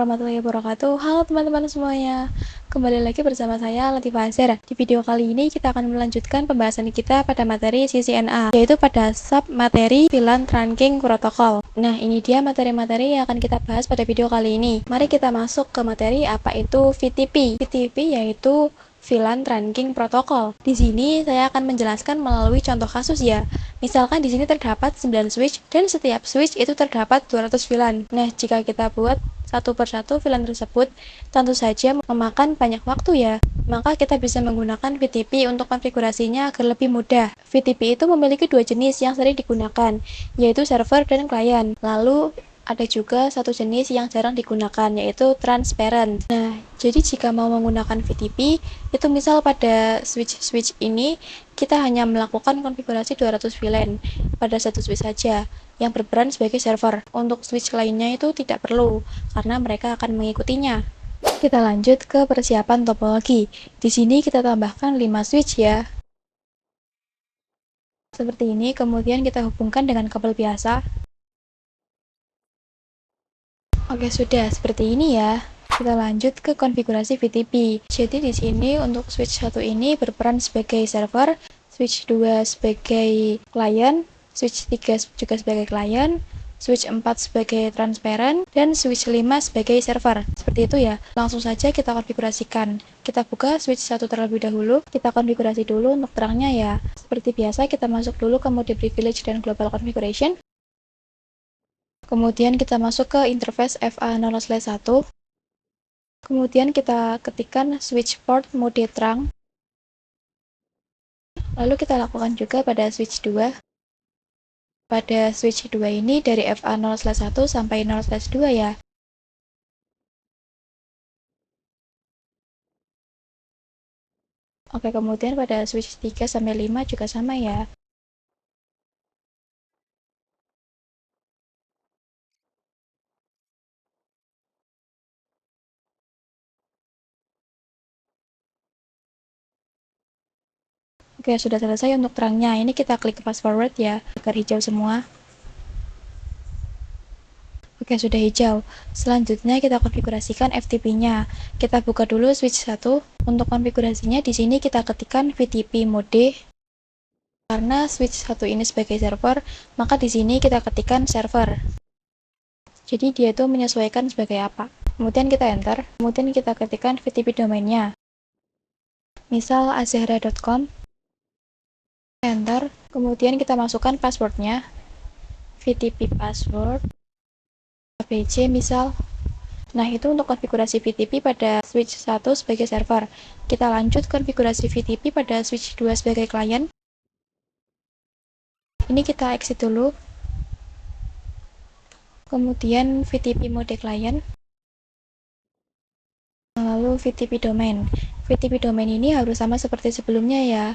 warahmatullahi wabarakatuh. Halo teman-teman semuanya. Kembali lagi bersama saya Latifah Azhar. Di video kali ini kita akan melanjutkan pembahasan kita pada materi CCNA, yaitu pada sub materi VLAN Trunking Protocol. Nah, ini dia materi-materi yang akan kita bahas pada video kali ini. Mari kita masuk ke materi apa itu VTP. VTP yaitu VLAN Trunking Protocol. Di sini saya akan menjelaskan melalui contoh kasus ya. Misalkan di sini terdapat 9 switch dan setiap switch itu terdapat 200 VLAN. Nah, jika kita buat satu persatu VLAN tersebut, tentu saja memakan banyak waktu ya. Maka kita bisa menggunakan VTP untuk konfigurasinya agar lebih mudah. VTP itu memiliki dua jenis yang sering digunakan, yaitu server dan klien. Lalu ada juga satu jenis yang jarang digunakan, yaitu transparent. Nah, jadi jika mau menggunakan VTP, itu misal pada switch ini, kita hanya melakukan konfigurasi 200 VLAN pada satu switch saja, yang berperan sebagai server. Untuk switch lainnya itu tidak perlu, karena mereka akan mengikutinya. Kita lanjut ke persiapan topologi. Di sini kita tambahkan 5 switch ya. Seperti ini, kemudian kita hubungkan dengan kabel biasa. Oke, sudah seperti ini ya. Kita lanjut ke konfigurasi VTP. Jadi di sini untuk switch 1 ini berperan sebagai server, switch 2 sebagai klien, switch 3 juga sebagai klien, switch 4 sebagai transparent, dan switch 5 sebagai server. Seperti itu ya. Langsung saja kita konfigurasikan. Kita buka switch 1 terlebih dahulu. Kita konfigurasi dulu untuk terangnya ya. Seperti biasa kita masuk dulu ke mode privilege dan global configuration. Kemudian kita masuk ke interface FA0/1. Kemudian kita ketikkan switch port mode trunk. Lalu kita lakukan juga pada switch 2. Pada switch 2 ini dari FA0/1 sampai 0/2 ya. Oke, kemudian pada switch 3 sampai 5 juga sama ya. Oke, sudah selesai untuk terangnya. Ini kita klik fast forward ya, agar hijau semua. Oke, sudah hijau. Selanjutnya kita konfigurasikan FTP-nya. Kita buka dulu switch 1. Untuk konfigurasinya di sini kita ketikkan VTP mode. Karena switch 1 ini sebagai server, maka di sini kita ketikkan server. Jadi dia itu menyesuaikan sebagai apa. Kemudian kita enter. Kemudian kita ketikkan VTP domainnya. Misal azhara.com. Enter, kemudian kita masukkan passwordnya, VTP password, ABC misal. Nah, itu untuk konfigurasi VTP pada switch 1 sebagai server. Kita lanjut konfigurasi VTP pada switch 2 sebagai klien. Ini kita exit dulu. Kemudian VTP mode klien. Lalu VTP domain. VTP domain ini harus sama seperti sebelumnya ya.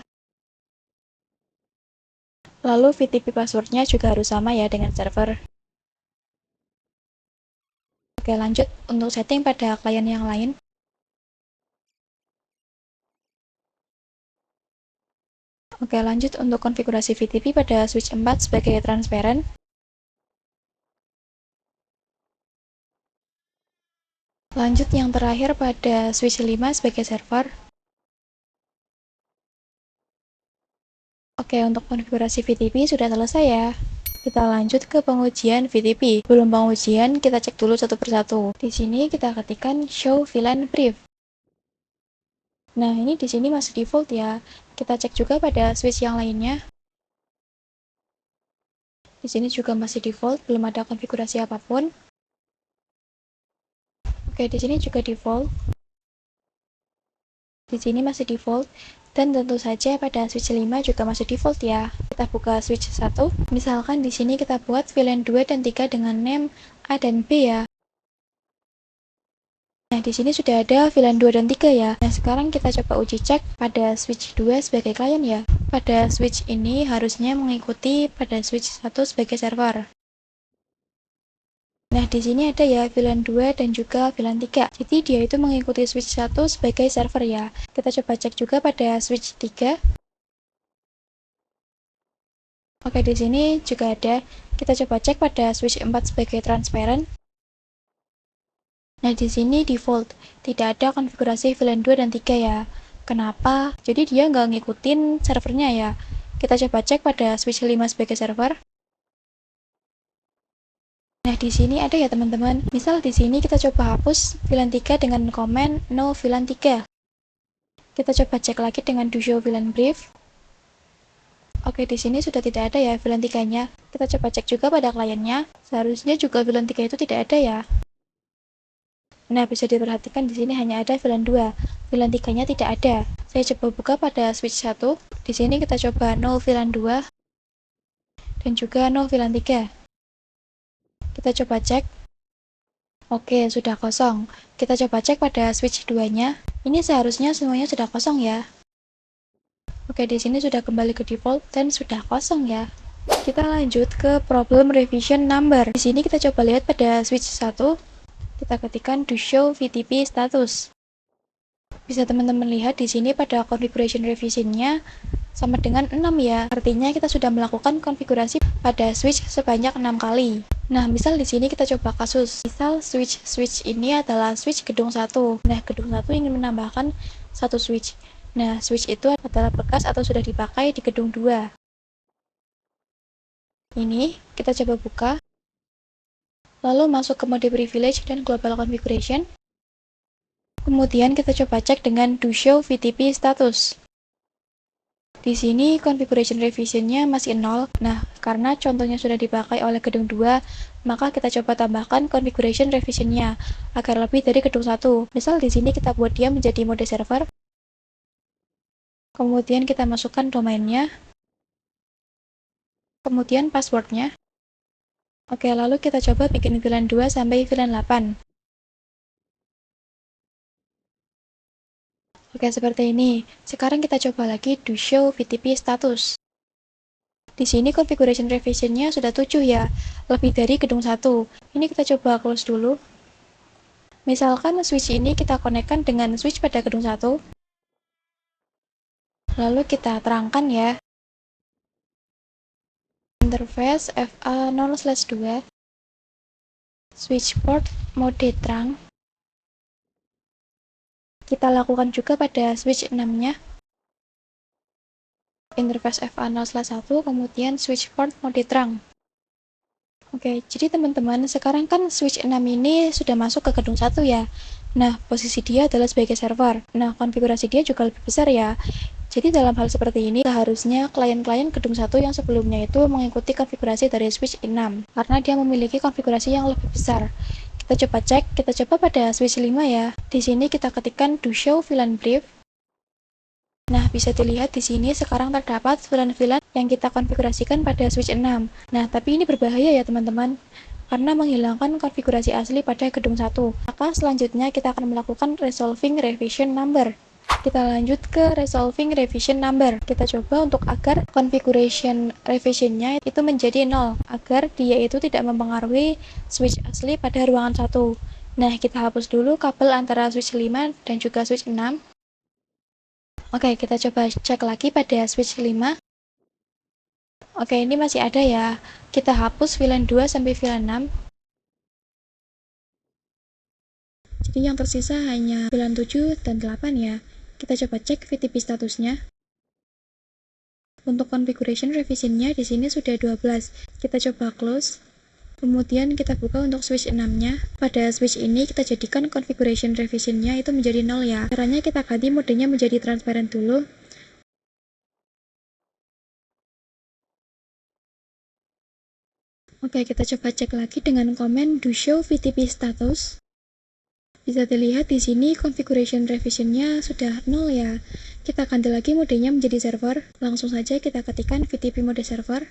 Lalu VTP passwordnya juga harus sama ya dengan server. Oke, lanjut untuk setting pada klien yang lain. Oke, lanjut untuk konfigurasi VTP pada switch 4 sebagai transparent. Lanjut yang terakhir pada switch 5 sebagai server. Oke, untuk konfigurasi VTP sudah selesai ya. Kita lanjut ke pengujian VTP. Belum pengujian, kita cek dulu satu persatu. Di sini kita ketikkan show VLAN brief. Nah, ini di sini masih default ya. Kita cek juga pada switch yang lainnya. Di sini juga masih default, belum ada konfigurasi apapun. Oke, di sini juga default. Di sini masih default. Dan tentu saja pada switch 5 juga masih default ya. Kita buka switch 1. Misalkan di sini kita buat VLAN 2 dan 3 dengan name A dan B ya. Nah, di sini sudah ada VLAN 2 dan 3 ya. Nah, sekarang kita coba uji cek pada switch 2 sebagai klien ya. Pada switch ini harusnya mengikuti pada switch 1 sebagai server. Nah, di sini ada ya VLAN 2 dan juga VLAN 3. Jadi dia itu mengikuti switch 1 sebagai server ya. Kita coba cek juga pada switch 3. Oke, di sini juga ada. Kita coba cek pada switch 4 sebagai transparent. Nah, di sini default, tidak ada konfigurasi VLAN 2 dan 3 ya. Kenapa? Jadi dia nggak ngikutin servernya ya. Kita coba cek pada switch 5 sebagai server. Nah, di sini ada ya teman-teman. Misal di sini kita coba hapus VLAN 3 dengan komen no VLAN 3. Kita coba cek lagi dengan do show VLAN brief. Oke, di sini sudah tidak ada ya VLAN 3-nya. Kita coba cek juga pada kliennya. Seharusnya juga VLAN 3 itu tidak ada ya. Nah, bisa diperhatikan di sini hanya ada VLAN 2. VLAN 3-nya tidak ada. Saya coba buka pada switch 1. Di sini kita coba no VLAN 2 dan juga no VLAN 3. Kita coba cek. Oke, sudah kosong. Kita coba cek pada switch 2-nya. Ini seharusnya semuanya sudah kosong ya. Oke, di sini sudah kembali ke default dan sudah kosong ya. Kita lanjut ke problem revision number. Di sini kita coba lihat pada switch 1. Kita ketikkan do show VTP status. Bisa teman-teman lihat di sini pada configuration revisionnya sama dengan 6 ya. Artinya kita sudah melakukan konfigurasi pada switch sebanyak 6 kali. Nah, misal di sini kita coba kasus. Misal switch ini adalah switch gedung 1. Nah, gedung 1 ingin menambahkan satu switch. Nah, switch itu adalah bekas atau sudah dipakai di gedung 2. Ini kita coba buka. Lalu masuk ke mode privilege dan global configuration. Kemudian kita coba cek dengan do show VTP status. Di sini configuration revisionnya masih 0. Nah, karena contohnya sudah dipakai oleh gedung 2, maka kita coba tambahkan configuration revisionnya agar lebih dari gedung 1. Misal di sini kita buat dia menjadi mode server. Kemudian kita masukkan domainnya. Kemudian passwordnya. Oke, lalu kita coba bikin VLAN 2 sampai VLAN 8. Oke, seperti ini. Sekarang kita coba lagi do show VTP status. Di sini configuration revisionnya sudah 7 ya, lebih dari gedung 1. Ini kita coba close dulu. Misalkan switch ini kita konekkan dengan switch pada gedung 1. Lalu kita terangkan ya. Interface FA0/2. Switch port mode terang. Kita lakukan juga pada switch 6-nya. Interface FA0/1, kemudian switch port mode terang. Oke, jadi teman-teman, sekarang kan switch 6 ini sudah masuk ke gedung 1 ya. Nah, posisi dia adalah sebagai server. Nah, konfigurasi dia juga lebih besar ya. Jadi dalam hal seperti ini, seharusnya klien-klien gedung 1 yang sebelumnya itu mengikuti konfigurasi dari switch 6, karena dia memiliki konfigurasi yang lebih besar. Kita coba cek, kita coba pada switch 5 ya. Di sini kita ketikkan do show VLAN brief. Nah, bisa dilihat di sini sekarang terdapat VLAN-VLAN yang kita konfigurasikan pada switch 6. Nah, tapi ini berbahaya ya teman-teman, karena menghilangkan konfigurasi asli pada gedung 1. Maka selanjutnya kita akan melakukan resolving revision number. Kita lanjut ke resolving revision number. Kita coba untuk agar configuration revisionnya itu menjadi 0, agar dia itu tidak mempengaruhi switch asli pada ruangan 1. Nah, kita hapus dulu kabel antara switch 5 dan juga switch 6. Oke, kita coba cek lagi pada switch 5. Oke, ini masih ada ya. Kita hapus VLAN 2 sampai VLAN 6. Jadi yang tersisa hanya VLAN 7 dan 8 ya. Kita coba cek VTP statusnya. Untuk configuration revisionnya di sini sudah 12. Kita coba close. Kemudian kita buka untuk switch 6-nya. Pada switch ini kita jadikan configuration revisionnya itu menjadi 0 ya. Caranya kita ganti modenya menjadi transparent dulu. Oke, kita coba cek lagi dengan komen do show VTP status. Bisa dilihat di sini configuration revisionnya sudah 0 ya. Kita ganti lagi modenya menjadi server. Langsung saja kita ketikkan VTP mode server.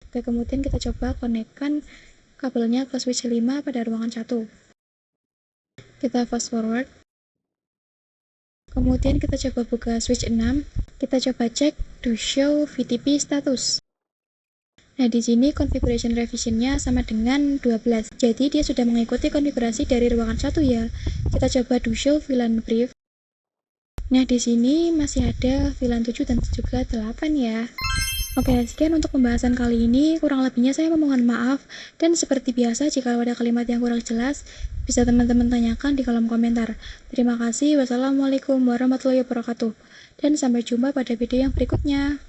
Oke, kemudian kita coba konekkan kabelnya ke switch 5 pada ruangan 1. Kita fast forward. Kemudian kita coba buka switch 6. Kita coba cek do show VTP status. Nah, di sini configuration revisionnya sama dengan 12. Jadi dia sudah mengikuti konfigurasi dari ruangan 1 ya. Kita coba do show VLAN brief. Nah, di sini masih ada VLAN 7 dan juga 8 ya. Oke, sekian untuk pembahasan kali ini. Kurang lebihnya saya memohon maaf. Dan seperti biasa, jika ada kalimat yang kurang jelas, bisa teman-teman tanyakan di kolom komentar. Terima kasih. Wassalamualaikum warahmatullahi wabarakatuh. Dan sampai jumpa pada video yang berikutnya.